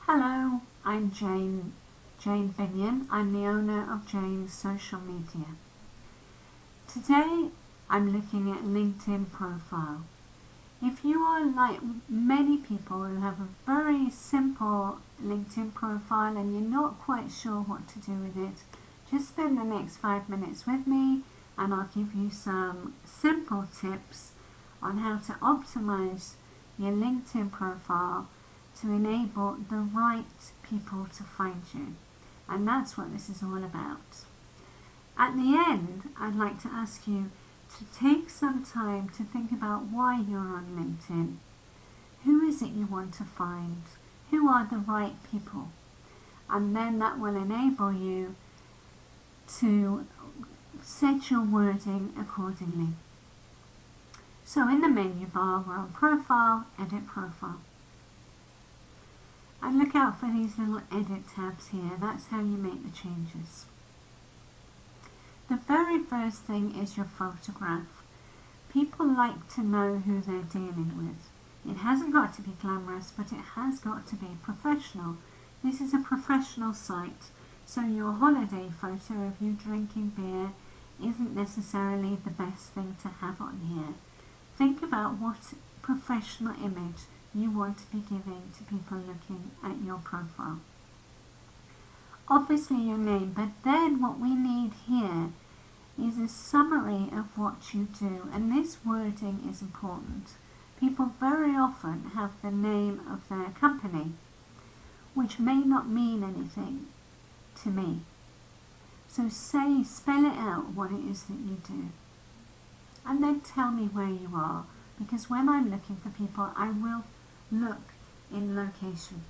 Hello, I'm Jane Binion. I'm the owner of Jane's Social Media. Today I'm looking at LinkedIn profile. If you are like many people who have a very simple LinkedIn profile and you're not quite sure what to do with it, just spend the next 5 minutes with me and I'll give you some simple tips on how to optimize your LinkedIn profile to enable the right people to find you. And that's what this is all about. At the end, I'd like to ask you to take some time to think about why you're on LinkedIn. Who is it you want to find? Who are the right people? And then that will enable you to set your wording accordingly. So in the menu bar, we're on Profile, Edit Profile. And look out for these little edit tabs here. That's how you make the changes. The very first thing is your photograph. People like to know who they're dealing with. It hasn't got to be glamorous, but it has got to be professional. This is a professional site, so your holiday photo of you drinking beer isn't necessarily the best thing to have on here. Think about what professional image you want to be giving to people looking at your profile. Obviously your name, but then what we need here is a summary of what you do, and this wording is important. People very often have the name of their company, which may not mean anything to me. So spell it out what it is that you do. And then tell me where you are, because when I'm looking for people, I will look in location.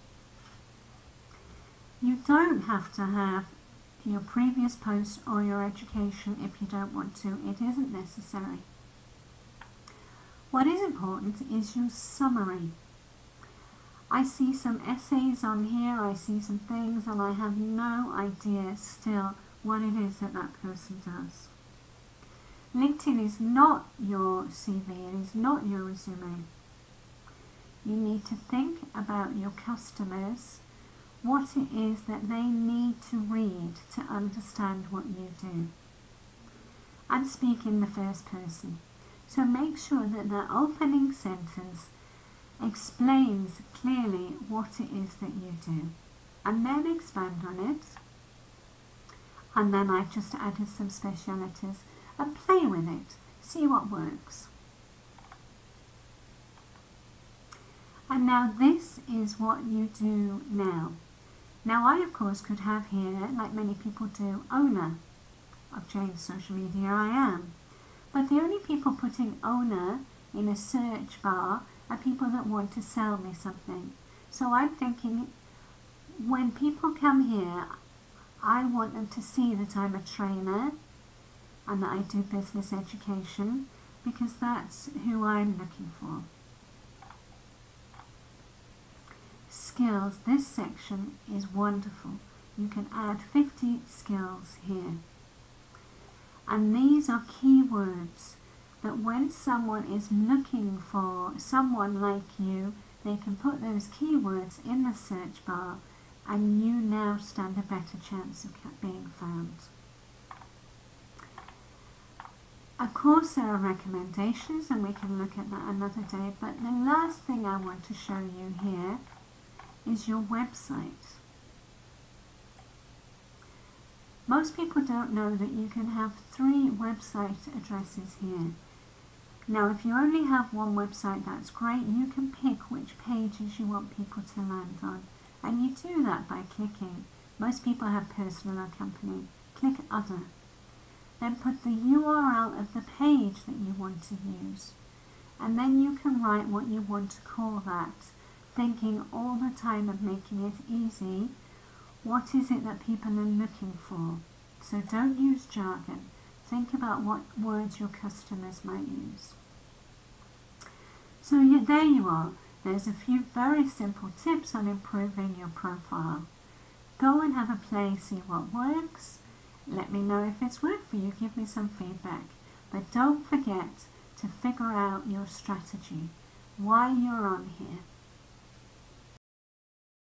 You don't have to have your previous post or your education if you don't want to. It isn't necessary. What is important is your summary. I see some essays on here, I see some things, and I have no idea still what it is that that person does. LinkedIn is not your CV, it is not your resume. You need to think about your customers, what it is that they need to read to understand what you do. And speak in the first person. So make sure that that opening sentence explains clearly what it is that you do. And then expand on it. And then I've just added some specialities and play with it. See what works. And now this is what you do now. Now I of course could have here, like many people do, owner of Jane's Social Media. I am. But the only people putting owner in a search bar are people that want to sell me something. So I'm thinking when people come here, I want them to see that I'm a trainer and that I do business education, because that's who I'm looking for. Skills, this section is wonderful. You can add 50 skills here. And these are keywords that when someone is looking for someone like you, they can put those keywords in the search bar and you now stand a better chance of being found. Of course there are recommendations and we can look at that another day, but the last thing I want to show you here is your website. Most people don't know that you can have 3 website addresses here. Now if you only have one website, that's great. You can pick which pages you want people to land on, and you do that by clicking. Most people have personal or company. Click other. Then put the URL of the page that you want to use, and then you can write what you want to call that, thinking all the time of making it easy. What is it that people are looking for? So don't use jargon. Think about what words your customers might use. So there you are. There's a few very simple tips on improving your profile. Go and have a play, see what works. Let me know if it's worked for you. Give me some feedback. But don't forget to figure out your strategy, why you're on here.